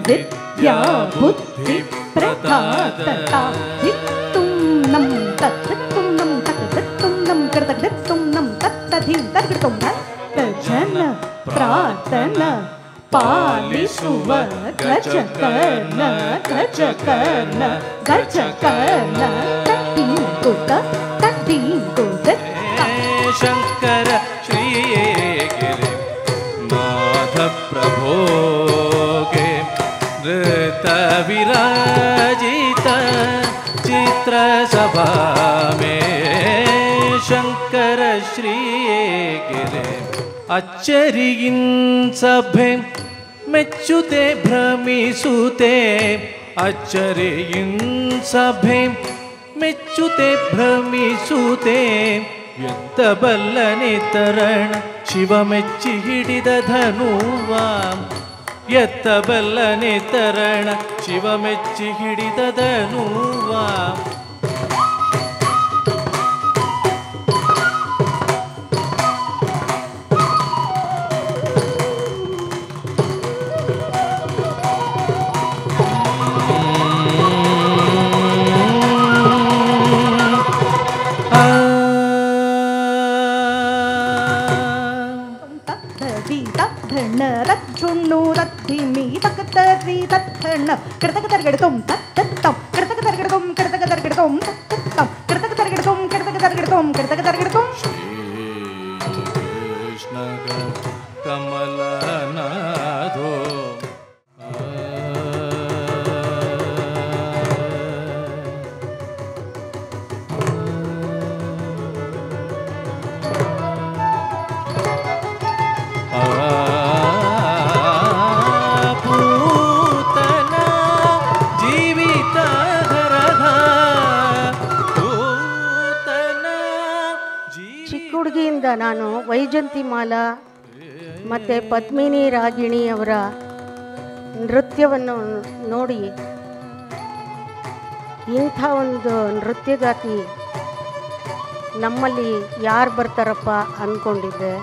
ವಿದ್ಯಾ ಬುದ್ಧಿ ಪ್ರದಾತಾ ದಿತ್ತುಂ ನಂ ತತ್ತಿತ್ತುಂ ನಂ ತತ್ತಿತ್ತುಂ ನಂ ಕೃತದಿತ್ತುಂ ನಂ ತತ್ತಧಿಂ ತರ್ಗಿತುಂ ಜನ ಪ್ರಾರ್ಥನ ಪಾಲಿಸುವ ಗಜಕರ್ಣ ಗಜಕರ್ಣ ಗಜಕರ್ಣ ತದ್ದೀಂಕುತ ತದ್ದೀಂಕುತ ಶಂಕರ ಶ್ರೀಯೇ ಗಿರಿ ನಾಥ ಪ್ರಭೋಗೆ ನೃತ ವಿರಾಜಿತ ಚಿತ್ರ ಸಭಾ ಮೇ ಶಂಕರ ಶ್ರೀಯೇ ಗಿರಿ ಅಚ್ಚರಿಯಿನ್ ಸಭೆ ಮೆಚ್ಚುತೆ ಭ್ರಮಿಸುತೆ ಅಚ್ಚರಿಯಿನ್ ಸಭೆ ಮೆಚ್ಚುತೆ ಭ್ರಮಿಸುತೆ ಎಂತ ಬಲ್ಲನೆ ತರಣ ಶಿವ ಮೆಚ್ಚಿ ಹಿಡಿದ ಧನುವ ಎತ್ತ ಬಲ್ಲನೆ ತರಣ ಶಿವ ಮೆಚ್ಚಿ ಹಿಡಿದ ಧನುವ ರದ್ಧಿಮಿ ತಕ್ಕತರಿ ತತ್ತಣ ಕೃತಕ ತರ್ಗಡತುಂ ತತ್ತಂ ಕೃತಕ ತರ್ಗಡತುಂ ಕೃತಕ ತರ್ಗಡತುಂ ತತ್ತಂ ಕೃತಕ ತರ್ಗಡತುಂ ಕೃತಕ ತರ್ಗಡತುಂ ಕೃತಕ ತರ್ಗಡತುಂ ಕೃಷ್ಣ ಕಮಲನಾಥೋ ನಾನು ವೈಜಂತಿ ಮಾಲಾ ಮತ್ತು ಪದ್ಮಿನಿ ರಾಗಿಣಿ ಅವರ ನೃತ್ಯವನ್ನು ನೋಡಿ ಇಂಥ ಒಂದು ನೃತ್ಯಗಾತಿ ನಮ್ಮಲ್ಲಿ ಯಾರು ಬರ್ತಾರಪ್ಪ ಅಂದ್ಕೊಂಡಿದ್ದೆ.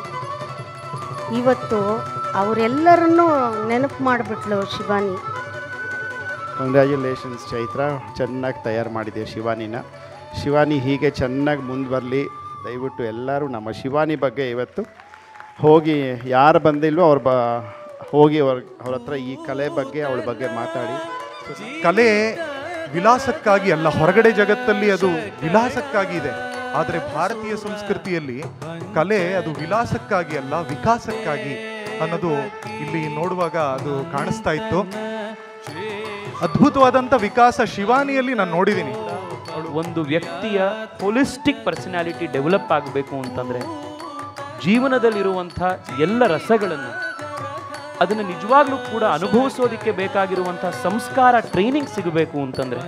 ಇವತ್ತು ಅವರೆಲ್ಲರನ್ನೂ ನೆನಪು ಮಾಡಿಬಿಟ್ಲು ಶಿವಾನಿ. ಕಂಗ್ರ್ಯಾಚುಲೇಷನ್ಸ್ ಚೈತ್ರ, ಚೆನ್ನಾಗಿ ತಯಾರು ಮಾಡಿದೆ ಶಿವಾನಿನ. ಶಿವಾನಿ ಹೀಗೆ ಚೆನ್ನಾಗಿ ಮುಂದೆ ಬರಲಿ. ದಯವಿಟ್ಟು ಎಲ್ಲರೂ ನಮ್ಮ ಶಿವಾನಿ ಬಗ್ಗೆ ಇವತ್ತು ಹೋಗಿ ಯಾರು ಬಂದಿಲ್ವೋ ಹೋಗಿ ಅವ್ರ ಹತ್ರ ಈ ಕಲೆ ಬಗ್ಗೆ ಅವಳ ಬಗ್ಗೆ ಮಾತಾಡಿ. ಕಲೆ ವಿಲಾಸಕ್ಕಾಗಿ ಅಲ್ಲ, ಹೊರಗಡೆ ಜಗತ್ತಲ್ಲಿ ಅದು ವಿಲಾಸಕ್ಕಾಗಿ ಇದೆ. ಆದರೆ ಭಾರತೀಯ ಸಂಸ್ಕೃತಿಯಲ್ಲಿ ಕಲೆ ಅದು ವಿಲಾಸಕ್ಕಾಗಿ ಅಲ್ಲ, ವಿಕಾಸಕ್ಕಾಗಿ ಅನ್ನೋದು ಇಲ್ಲಿ ನೋಡುವಾಗ ಅದು ಕಾಣಿಸ್ತಾ ಇತ್ತು. ಅದ್ಭುತವಾದಂಥ ವಿಕಾಸ ಶಿವಾನಿಯಲ್ಲಿ ನಾನು ನೋಡಿದ್ದೀನಿ. ಒಂದು ವ್ಯಕ್ತಿಯ ಹೋಲಿಸ್ಟಿಕ್ ಪರ್ಸನಾಲಿಟಿ ಡೆವಲಪ್ ಆಗಬೇಕು ಅಂತಂದರೆ ಜೀವನದಲ್ಲಿರುವಂಥ ಎಲ್ಲ ರಸಗಳನ್ನು ಅದನ್ನು ನಿಜವಾಗ್ಲೂ ಕೂಡ ಅನುಭವಿಸೋದಕ್ಕೆ ಬೇಕಾಗಿರುವಂಥ ಸಂಸ್ಕಾರ ಟ್ರೈನಿಂಗ್ ಸಿಗಬೇಕು ಅಂತಂದರೆ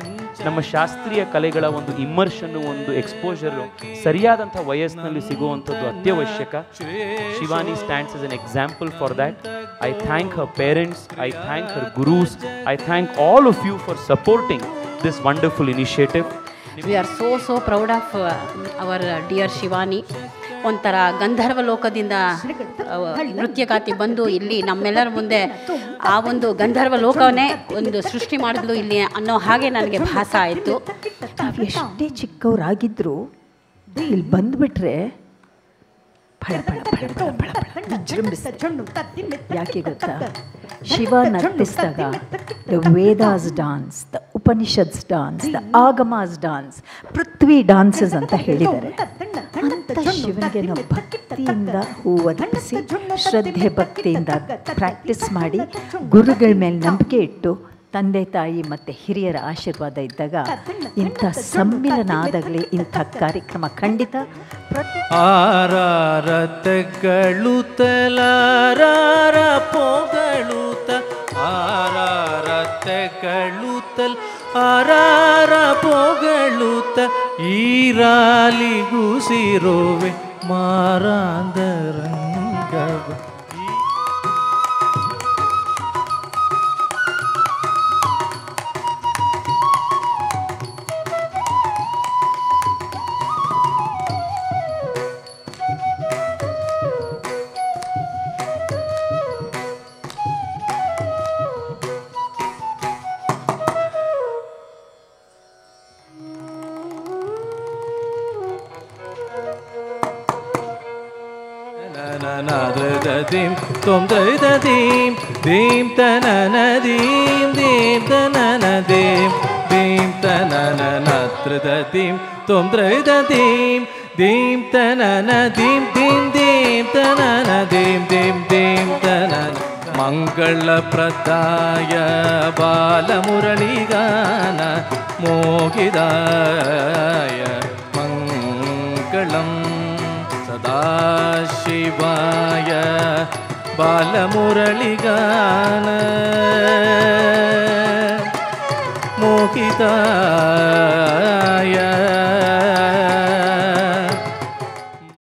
ನಮ್ಮ ಶಾಸ್ತ್ರೀಯ ಕಲೆಗಳ ಒಂದು ಇಮ್ಮರ್ಷನ್ನು, ಒಂದು ಎಕ್ಸ್ಪೋಜರು ಸರಿಯಾದಂಥ ವಯಸ್ಸಿನಲ್ಲಿ ಸಿಗುವಂಥದ್ದು ಅತ್ಯವಶ್ಯಕ. Shivani stands as an example for that. I thank her parents, I thank her gurus, I thank all of you for supporting this wonderful initiative. We are so proud of our dear Shivani. ಒಂಥರ ಗಂಧರ್ವ ಲೋಕದಿಂದ ನೃತ್ಯಗಾತಿ ಬಂದು ಇಲ್ಲಿ ನಮ್ಮೆಲ್ಲರ ಮುಂದೆ ಆ ಒಂದು ಗಂಧರ್ವ ಲೋಕವನ್ನೇ ಒಂದು ಸೃಷ್ಟಿ ಮಾಡಿದ್ಲು ಇಲ್ಲಿ ಅನ್ನೋ ಹಾಗೆ ನನಗೆ ಭಾಸ ಆಯಿತು. ನಾವು ಎಷ್ಟೇ ಚಿಕ್ಕವರಾಗಿದ್ದರೂ ಇಲ್ಲಿ ಬಂದುಬಿಟ್ರೆ ಫಳ ಫಳ ಫಳ ಫಳ ಫಳ ಯಾಕೆ ಗೊತ್ತಾ? ಶಿವ ನರ್ತಿಸಿದಾಗ the Vedas dance, the Upanishads dance, the Agamas dance, ಪೃಥ್ವಿ ಡಾನ್ಸಸ್ ಅಂತ ಹೇಳಿದ್ದಾರೆ. ಅಂತ ಶಿವನಿಗೆ ನಾವು ಭಕ್ತಿಯಿಂದ ಹೂವರ್ಪಿಸಿ ಶ್ರದ್ಧೆ ಭಕ್ತಿಯಿಂದ ಪ್ರಾಕ್ಟೀಸ್ ಮಾಡಿ ಗುರುಗಳ ಮೇಲೆ ನಂಬಿಕೆ ಇಟ್ಟು ತಂದೆ ತಾಯಿ ಮತ್ತು ಹಿರಿಯರ ಆಶೀರ್ವಾದ ಇದ್ದಾಗ ಇಂಥ ಸಮ್ಮಿಲನ ಆದಾಗಲೇ ಇಂಥ ಕಾರ್ಯಕ್ರಮ ಖಂಡಿತ. ಆರಾರತೆಗಳುತ್ತಲಾರಾರ ಪೋಗಳುತ್ತ ಆರಾರತೆಗಳುತ್ತಲ್ ಆರಾರ ಪೋಗಳುತ್ತ ಈರಾಲಿಗುಸಿರೋವೆ ಮಾರಾಂದರಂಗವ. ತನನನನದೃದೀಂ ತ್ವಂ ದೃದೀಂ ದೀಂ ತನನದೀಂ ದೀಂ ತನನದೀಂ ದೀಂ ತನನನದೃದೀಂ ತ್ವಂ ದೃದೀಂ ದೀಂ ತನನದೀಂ ದೀಂ ದೀಂ ತನನದೀಂ ದೀಂ ದೀಂ ತನನ ಮಂಗಳಪ್ರದಾಯ ಬಾಲಮುರಳಿಗಾನ ಮೋಗಿದಾಯ ಮಂಗಳಂ ಸದಾಶಿವಾಯ ಬಾಲಮುರಳಿಗಾನ ಮೋಗಿದಾಯ